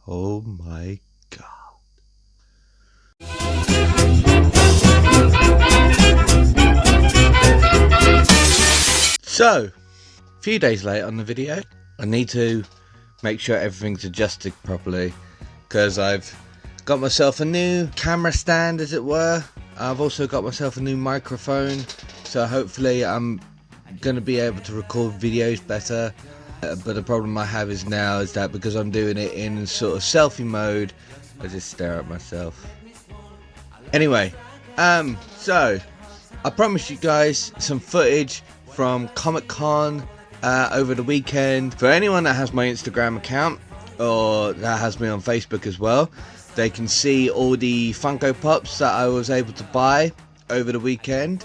Oh my God. So, a few days late on the video, I need to make sure everything's adjusted properly because I've got myself a new camera stand, as it were. I've also got myself a new microphone, so hopefully I'm going to be able to record videos better. But the problem I have is that because I'm doing it in sort of selfie mode, I just stare at myself. Anyway, so I promised you guys some footage from Comic-Con over the weekend. For anyone that has my Instagram account or that has me on Facebook as well, they can see all the Funko Pops that I was able to buy over the weekend.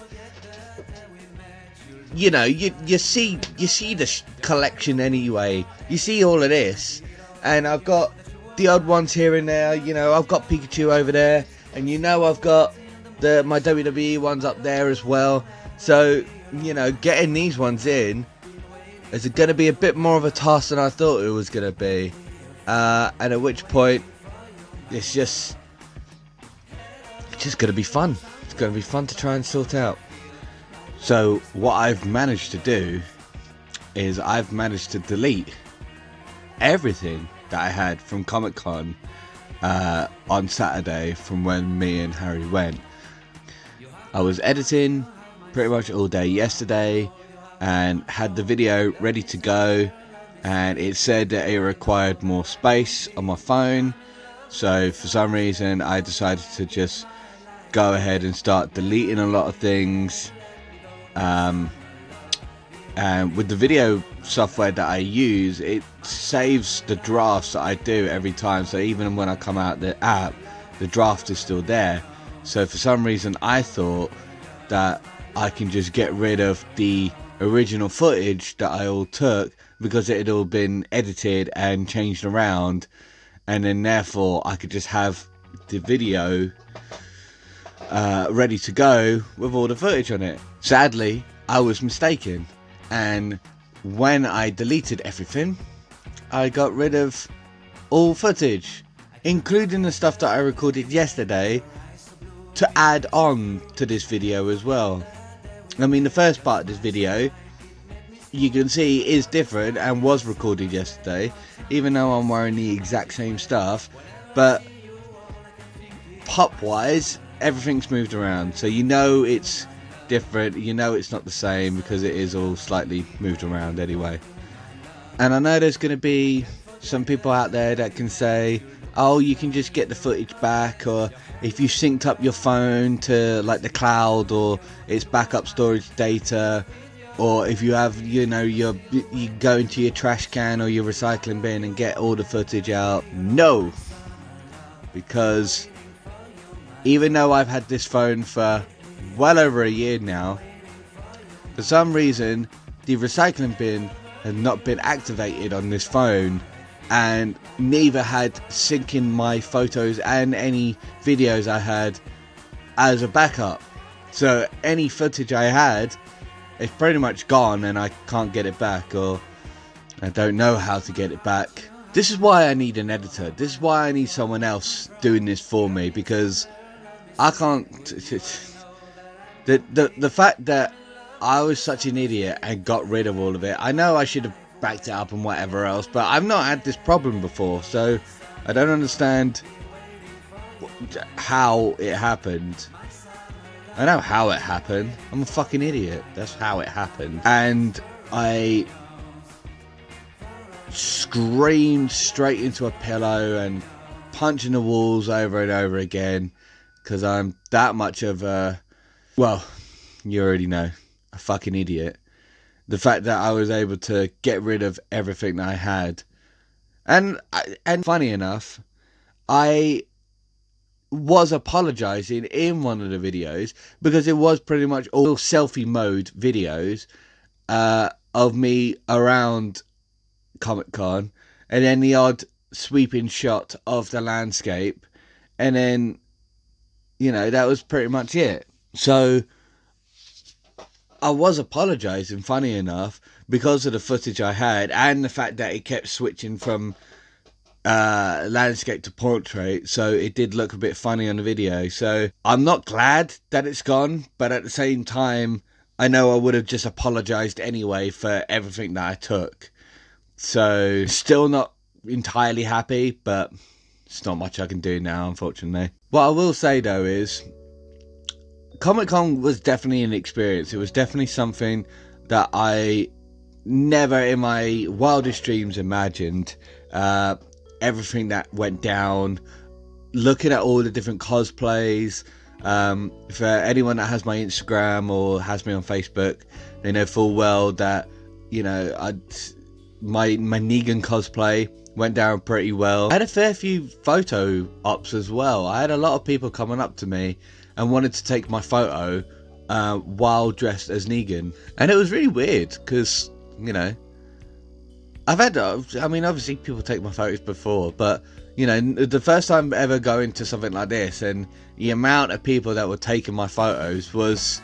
You know, you see the collection anyway. You see all of this, and I've got the odd ones here and there. You know, I've got Pikachu over there, and you know I've got my WWE ones up there as well. So, you know, getting these ones in is going to be a bit more of a task than I thought it was going to be. And at which point, it's just going to be fun. It's going to be fun to try and sort out. So what I've managed to do is I've managed to delete everything that I had from Comic-Con on Saturday from when me and Harry went. I was editing pretty much all day yesterday and had the video ready to go, and it said that it required more space on my phone, so for some reason I decided to just go ahead and start deleting a lot of things. And with the video software that I use, it saves the drafts that I do every time, so even when I come out the app, the draft is still there. So for some reason I thought that I can just get rid of the original footage that I all took because it had all been edited and changed around, and then therefore I could just have the video ready to go with all the footage on it. Sadly, I was mistaken, and when I deleted everything, I got rid of all footage, including the stuff that I recorded yesterday to add on to this video as well. I mean, the first part of this video, you can see, is different and was recorded yesterday, even though I'm wearing the exact same stuff, but pop wise everything's moved around, so you know it's different, you know it's not the same because it is all slightly moved around anyway. And I know there's going to be some people out there that can say, oh, you can just get the footage back, or if you synced up your phone to like the cloud or its backup storage data, or if you have, you know, you go into your trash can or your recycling bin and get all the footage out. No, because even though I've had this phone for well over a year now, for some reason the recycling bin had not been activated on this phone, and neither had syncing my photos and any videos I had as a backup. So any footage I had is pretty much gone, and I can't get it back, or I don't know how to get it back. This is why I need an editor. This is why I need someone else doing this for me, because I can't. The fact that I was such an idiot and got rid of all of it. I know I should have backed it up and whatever else, but I've not had this problem before, so I don't understand how it happened. I know how it happened. I'm a fucking idiot. That's how it happened. And I screamed straight into a pillow and punching the walls over and over again, because I'm that much of a, well, you already know, a fucking idiot. The fact that I was able to get rid of everything that I had. And funny enough, I was apologizing in one of the videos, because it was pretty much all selfie mode videos of me around Comic-Con, and then the odd sweeping shot of the landscape, and then, you know, that was pretty much it. So I was apologising, funny enough, because of the footage I had and the fact that it kept switching from landscape to portrait, so it did look a bit funny on the video. So I'm not glad that it's gone, but at the same time, I know I would have just apologized anyway for everything that I took. So still not entirely happy, but it's not much I can do now, unfortunately. What I will say though is Comic-Con was definitely an experience. It was definitely something that I never in my wildest dreams imagined. Everything that went down, looking at all the different cosplays. For anyone that has my Instagram or has me on Facebook, they know full well that, you know, my Negan cosplay went down pretty well. I had a fair few photo ops as well. I had a lot of people coming up to me and wanted to take my photo while dressed as Negan, and it was really weird because, you know, I've had, I mean, obviously people take my photos before, but, you know, the first time ever going to something like this, and the amount of people that were taking my photos was,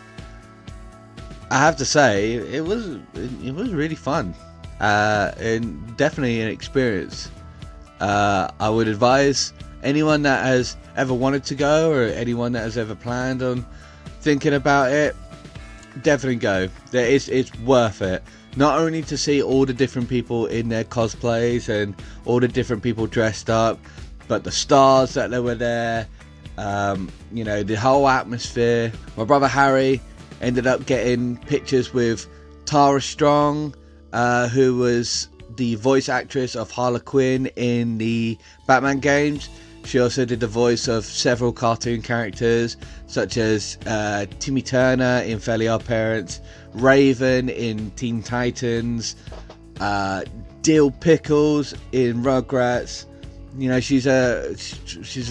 I have to say, it was really fun, and definitely an experience. I would advise anyone that has ever wanted to go, or anyone that has ever planned on thinking about it, definitely go. It's worth it. Not only to see all the different people in their cosplays and all the different people dressed up, but the stars that they were there, you know, the whole atmosphere. My brother Harry ended up getting pictures with Tara Strong, who was the voice actress of Harley Quinn in the Batman games. She also did the voice of several cartoon characters, such as Timmy Turner in Fairly Odd Parents, Raven in Teen Titans, Dill Pickles in Rugrats. You know, she's a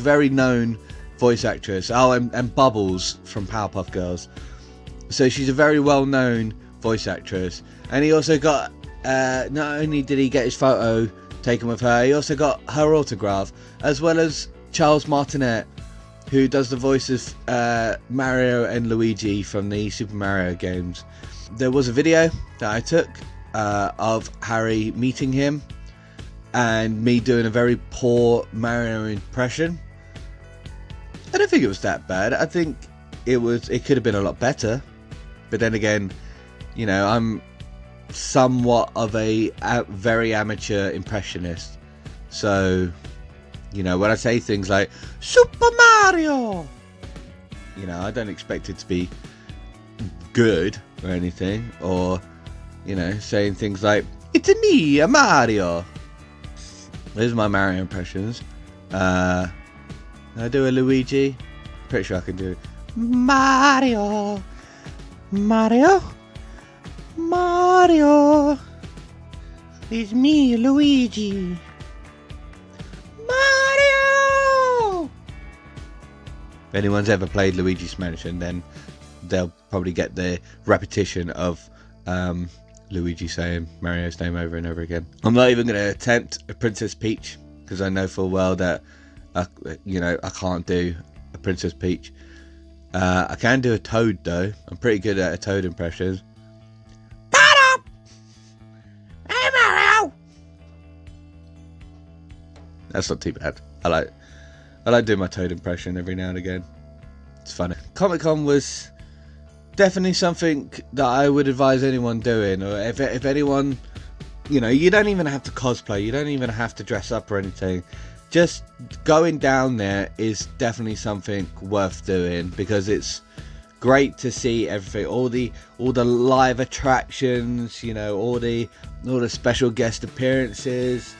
very known voice actress. Oh, and Bubbles from Powerpuff Girls. So she's a very well-known voice actress. And he also got, not only did he get his photo taken with her, he also got her autograph, as well as Charles Martinet, who does the voices of Mario and Luigi from the Super Mario games. There was a video that I took of Harry meeting him and me doing a very poor Mario impression. I don't think it was that bad. I think it could have been a lot better, but then again, you know, I'm somewhat of a very amateur impressionist, so, you know, when I say things like Super Mario, you know, I don't expect it to be good or anything, or, you know, saying things like, it's me, a Mario. Those are my Mario impressions. Can I do a Luigi? Pretty sure I can do it. Mario, Mario, Mario, it's me, Luigi. Mario! If anyone's ever played Luigi's Mansion, then they'll probably get the repetition of Luigi saying Mario's name over and over again. I'm not even going to attempt a Princess Peach, because I know full well that, you know, I can't do a Princess Peach. I can do a Toad though. I'm pretty good at a Toad impression. Hey Mario! That's not too bad. I like doing my Toad impression every now and again. It's funny. Comic-Con was definitely something that I would advise anyone doing, or if anyone, you know, you don't even have to cosplay, you don't even have to dress up or anything. Just going down there is definitely something worth doing, because it's great to see everything, all the live attractions, you know, all the special guest appearances.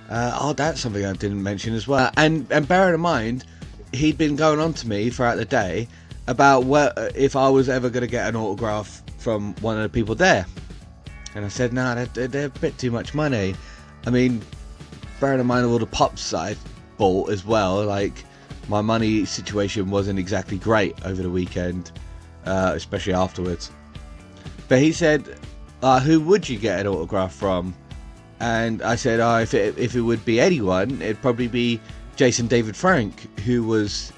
Oh, that's something I didn't mention as well. And bearing in mind, he'd been going on to me throughout the day about if I was ever going to get an autograph from one of the people there. And I said, nah, they're a bit too much money. I mean, bearing in mind all the pops that I bought as well, like, my money situation wasn't exactly great over the weekend, especially afterwards. But he said, who would you get an autograph from? And I said, if it would be anyone, it'd probably be Jason David Frank, who was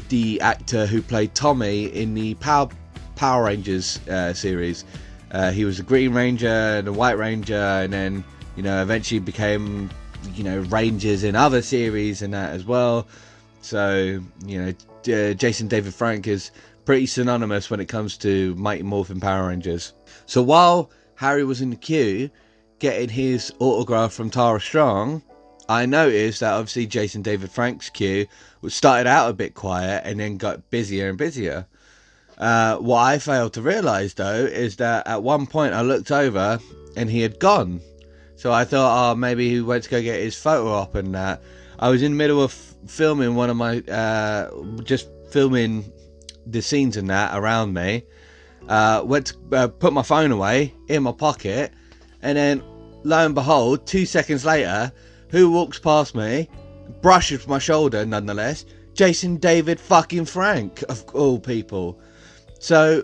the actor who played Tommy in the Power Rangers series. He was a Green Ranger and a White Ranger, and then, you know, eventually became you know, ranges in other series and that as well. So, you know, Jason David Frank is pretty synonymous when it comes to Mighty Morphin Power Rangers. So while Harry was in the queue getting his autograph from Tara Strong, I noticed that obviously Jason David Frank's queue started out a bit quiet and then got busier and busier. What I failed to realise though is that at one point I looked over and he had gone. So I thought, oh, maybe he went to go get his photo op and that. I was in the middle of filming one of my, just filming the scenes and that around me. Went to put my phone away in my pocket, and then lo and behold, 2 seconds later, who walks past me, brushes my shoulder nonetheless? Jason David fucking Frank, of all people. So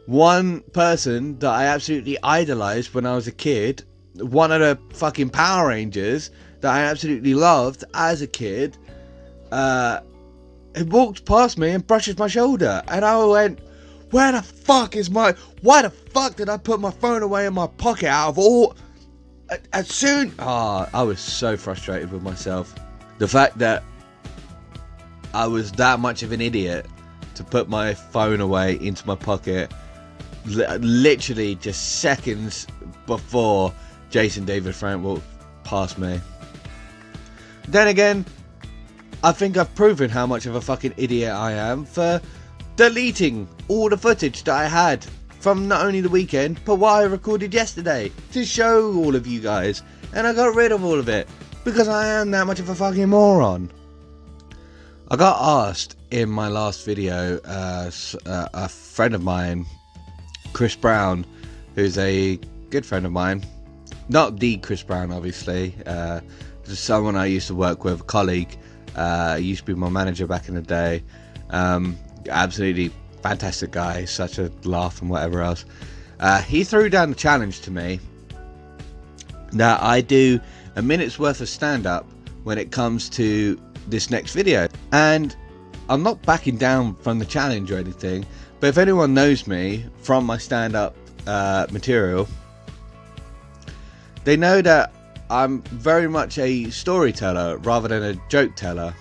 one person that I absolutely idolized when I was a kid, one of the fucking Power Rangers that I absolutely loved as a kid, it walked past me and brushes my shoulder, and I went, why the fuck did I put my phone away in my pocket out of all, as soon, I was so frustrated with myself. The fact that I was that much of an idiot to put my phone away into my pocket, literally just seconds before Jason David Frank walked past me. Then again, I think I've proven how much of a fucking idiot I am for deleting all the footage that I had from not only the weekend, but what I recorded yesterday to show all of you guys. And I got rid of all of it because I am that much of a fucking moron. I got asked in my last video, a friend of mine, Chris Brown, who's a good friend of mine, not the Chris Brown obviously, just someone I used to work with, a colleague, used to be my manager back in the day, absolutely fantastic guy, such a laugh and whatever else. He threw down the challenge to me that I do a minute's worth of stand-up when it comes to this next video, and I'm not backing down from the challenge or anything, but if anyone knows me from my stand-up material, they know that I'm very much a storyteller rather than a joke teller.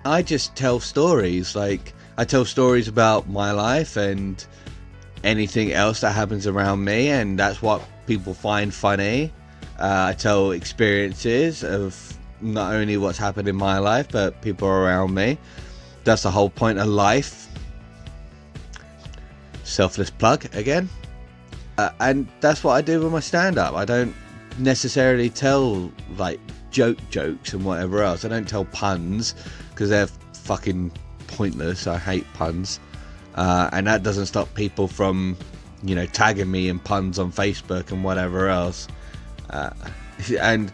I just tell stories, like I tell stories about my life and anything else that happens around me, and that's what people find funny. I tell experiences of not only what's happened in my life, but people around me. That's the whole point of life. Selfless plug again. And that's what I do with my stand-up. I don't necessarily tell like jokes and whatever else. I don't tell puns because they're fucking pointless. I hate puns, and that doesn't stop people from, you know, tagging me in puns on Facebook and whatever else, and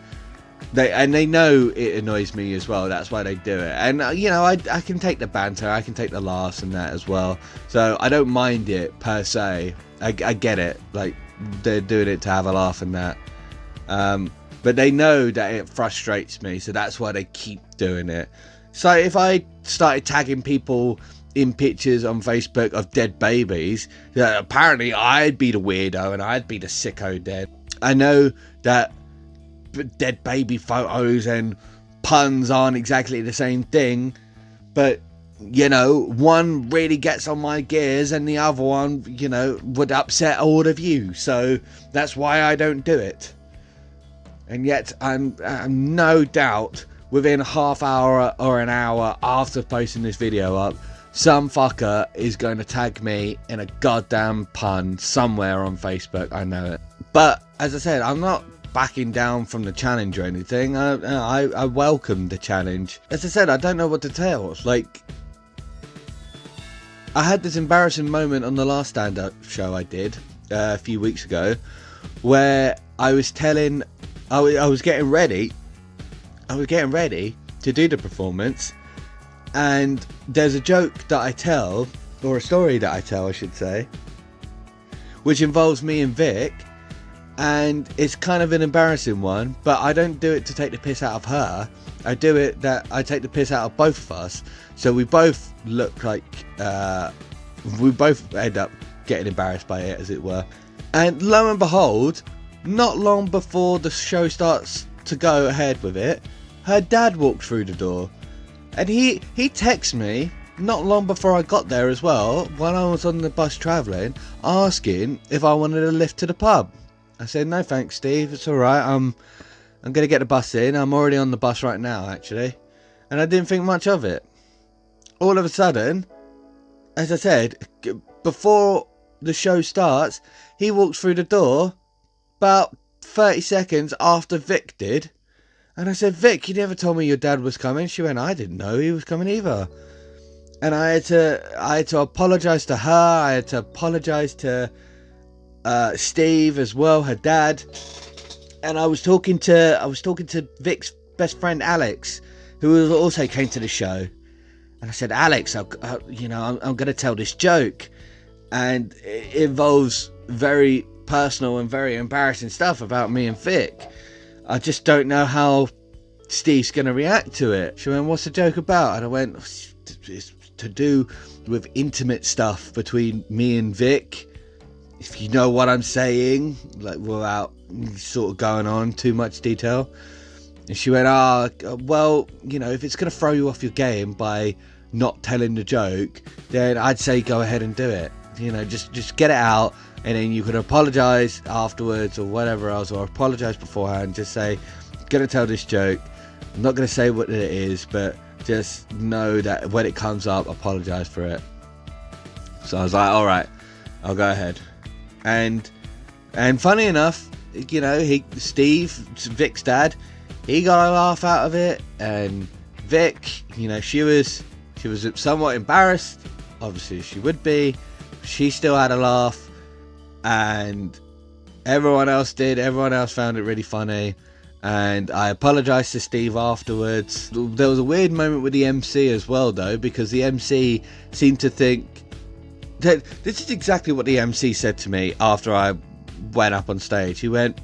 they know it annoys me as well. That's why they do it. And you know, I can take the banter, I can take the laughs and that as well, so I don't mind it per se. I get it, like they're doing it to have a laugh and that, but they know that it frustrates me, so that's why they keep doing it. So if I started tagging people in pictures on Facebook of dead babies, apparently I'd be the weirdo and I'd be the sicko dead. I know that dead baby photos and puns aren't exactly the same thing, but you know, one really gets on my gears and the other one, you know, would upset all of you, so that's why I don't do it. And yet I'm no doubt within a half hour or an hour after posting this video up, some fucker is going to tag me in a goddamn pun somewhere on Facebook. I know it. But as I said, I'm not backing down from the challenge or anything. I welcome the challenge. As I said, I don't know what to tell. Like, I had this embarrassing moment on the last stand-up show I did a few weeks ago, where I was getting ready to do the performance, and there's a joke that I tell, or a story that I tell I should say, which involves me and Vic, and it's kind of an embarrassing one, but I don't do it to take the piss out of her. I do it that I take the piss out of both of us, so we both look like we both end up getting embarrassed by it, as it were. And lo and behold, not long before the show starts to go ahead with it, her dad walked through the door. And he texted me not long before I got there as well, when I was on the bus travelling, asking if I wanted a lift to the pub. I said, no thanks, Steve, it's alright, I'm going to get the bus in. I'm already on the bus right now, actually. And I didn't think much of it. All of a sudden, as I said, before the show starts, he walks through the door about 30 seconds after Vic did. And I said, Vic, you never told me your dad was coming. She went, I didn't know he was coming either. And I had to apologise to her. I had to apologise to Steve as well, her dad. And I was talking to Vic's best friend Alex, who also came to the show. And I said, Alex, I'm going to tell this joke, and it involves very personal and very embarrassing stuff about me and Vic. I just don't know how Steve's going to react to it. She went, what's the joke about? And I went, it's to do with intimate stuff between me and Vic, if you know what I'm saying, like without sort of going on too much detail. And she went, well, if it's going to throw you off your game by not telling the joke, then I'd say go ahead and do it. Just get it out, and then you can apologise afterwards or whatever else, or apologise beforehand. Just say, gonna tell this joke. I'm not gonna say what it is, but just know that when it comes up, apologise for it. So I was like, all right, I'll go ahead. And funny enough, Steve, Vic's dad, he got a laugh out of it, and Vic, she was somewhat embarrassed. Obviously, she would be. She still had a laugh, and everyone else did. Everyone else found it really funny, and I apologised to Steve afterwards. There was a weird moment with the MC as well, though, because the MC seemed to think that this is exactly what the MC said to me after I went up on stage. He went,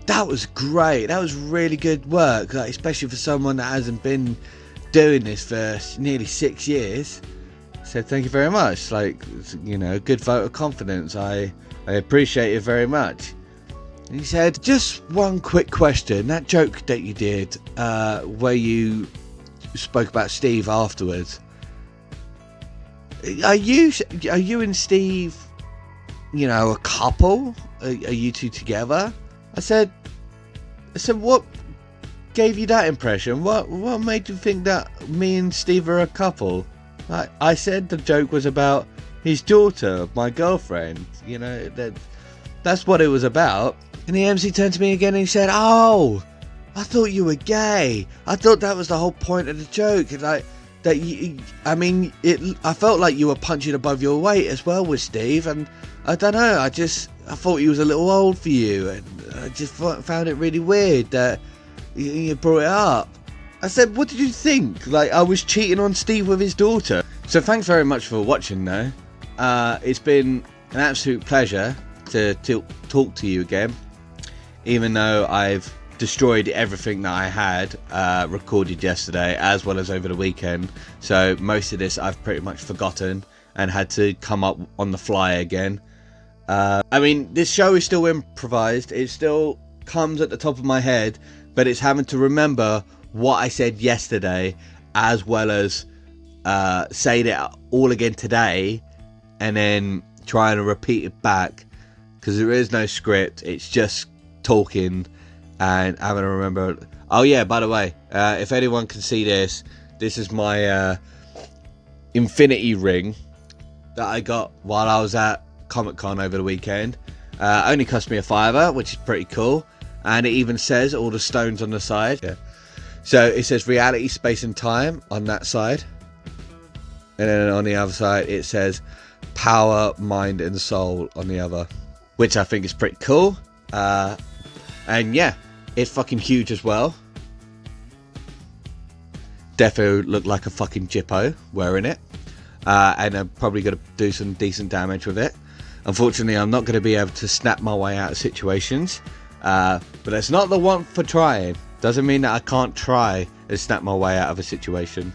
that was great, that was really good work, like, especially for someone that hasn't been doing this for nearly 6 years. I said, thank you very much, good vote of confidence, I appreciate it very much. And he said, just one quick question, that joke that you did where you spoke about Steve afterwards, are you and Steve a couple? Are you two together? I said, what gave you that impression? What made you think that me and Steve are a couple? I said the joke was about his daughter, my girlfriend. That's what it was about. And the MC turned to me again and he said, oh, I thought you were gay. I thought that was the whole point of the joke. I felt like you were punching above your weight as well with Steve, and I don't know, I thought he was a little old for you, and I just found it really weird that you brought it up. I said, what did you think? Like, I was cheating on Steve with his daughter. So thanks very much for watching, though. It's been an absolute pleasure to talk to you again, even though I've destroyed everything that I had recorded yesterday as well as over the weekend. So most of this I've pretty much forgotten and had to come up on the fly again. This show is still improvised. It still comes at the top of my head, but it's having to remember what I said yesterday as well as saying it all again today, and then trying to repeat it back, because there is no script. It's just talking and having to remember. Oh yeah, by the way, if anyone can see this is my infinity ring that I got while I was at Comic-Con over the weekend. Only cost me $5, which is pretty cool, and it even says all the stones on the side. Yeah. So it says reality, space and time on that side, and then on the other side it says power, mind and soul on the other, which I think is pretty cool. And yeah, it's fucking huge as well. Defo looked like a fucking jippo wearing it, and I'm probably going to do some decent damage with it. Unfortunately, I'm not going to be able to snap my way out of situations, but that's not the one for trying. Doesn't mean that I can't try and snap my way out of a situation.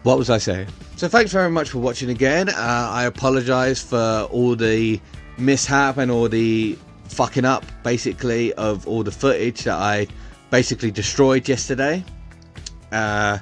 What was I saying? So thanks very much for watching again. I apologise for all the mishap and all the fucking up basically of all the footage that I basically destroyed yesterday. I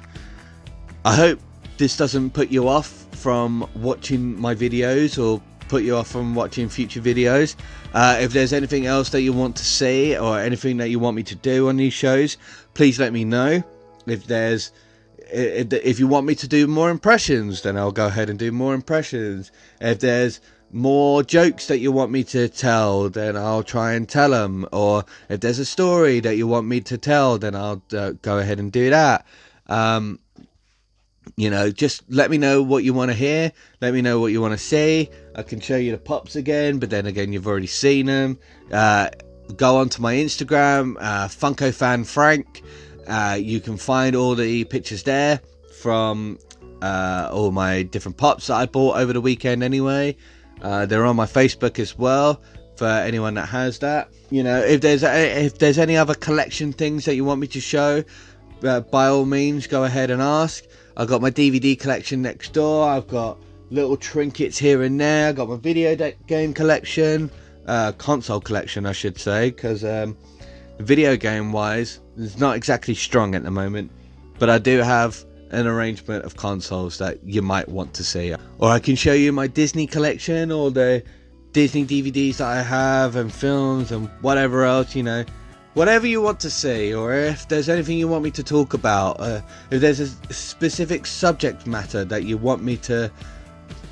hope this doesn't put you off from watching my videos or put you off from watching future videos. If there's anything else that you want to see or anything that you want me to do on these shows, please let me know. If you want me to do more impressions, then I'll go ahead and do more impressions. If there's more jokes that you want me to tell, then I'll try and tell them. Or if there's a story that you want me to tell, then I'll go ahead and do that. You know, just let me know what you want to hear. Let me know what you want to see. I can show you the pops again, but then again, you've already seen them. Go onto my Instagram, FunkoFanFrank. You can find all the pictures there from all my different pops that I bought over the weekend anyway. They're on my Facebook as well for anyone that has that. You know, if there's any other collection things that you want me to show, by all means go ahead and ask. I've got my DVD collection next door. I've got little trinkets here and there. I've got my video game collection, console collection I should say, because video game wise it's not exactly strong at the moment, but I do have an arrangement of consoles that you might want to see. Or I can show you my Disney collection, or the Disney DVDs that I have, and films and whatever else, you know, whatever you want to see. Or if there's anything you want me to talk about, if there's a specific subject matter that you want me to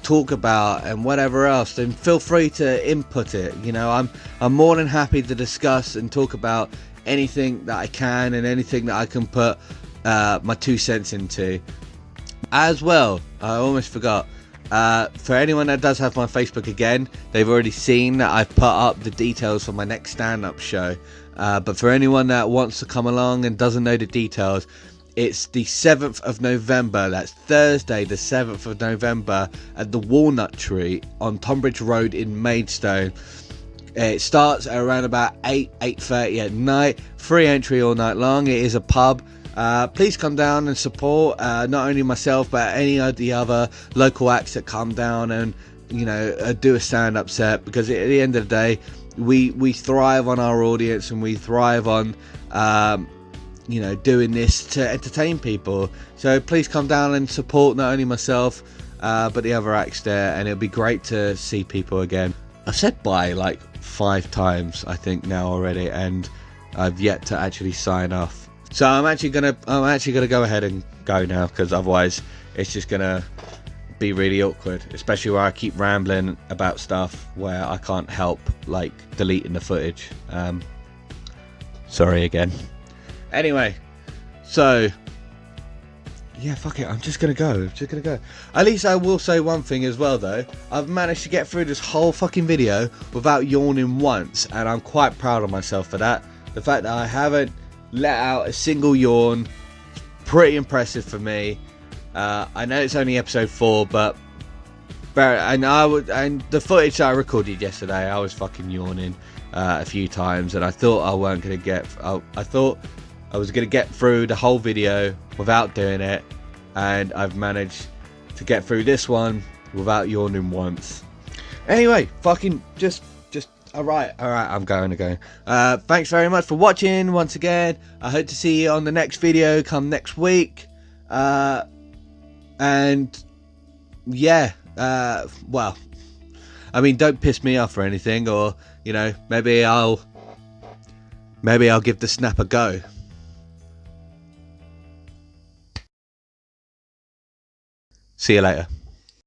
talk about and whatever else, then feel free to input it. You know, I'm more than happy to discuss and talk about anything that I can and anything that I can put my 2 cents into. As well, I almost forgot, for anyone that does have my Facebook again, they've already seen that I've put up the details for my next stand-up show. But for anyone that wants to come along and doesn't know the details, it's the 7th of November. That's Thursday the 7th of November at the Walnut Tree on Tonbridge Road in Maidstone. It starts at around about 8:30 at night. Free entry all night long. It is a pub. Please come down and support not only myself but any of the other local acts that come down and, you know, do a stand-up set, because at the end of the day we thrive on our audience, and we thrive on you know, doing this to entertain people. So please come down and support not only myself but the other acts there, and it'll be great to see people again. I've said bye like 5 times I think now already, and I've yet to actually sign off. So I'm actually gonna go ahead and go now, because otherwise it's just gonna be really awkward, especially where I keep rambling about stuff where I can't help, like deleting the footage. Sorry again. Anyway, so yeah, fuck it, I'm just gonna go. At least I will say one thing as well though. I've managed to get through this whole fucking video without yawning once, and I'm quite proud of myself for that. The fact that I haven't let out a single yawn, pretty impressive for me. I know it's only episode 4, but and the footage that I recorded yesterday, I was fucking yawning a few times, and I thought I weren't gonna get. I thought I was gonna get through the whole video without doing it, and I've managed to get through this one without yawning once. Anyway, fucking just. Alright, I'm going to go. Thanks very much for watching once again. I hope to see you on the next video come next week. And yeah, well, I mean, don't piss me off or anything, or, you know, maybe I'll give the snap a go. See you later.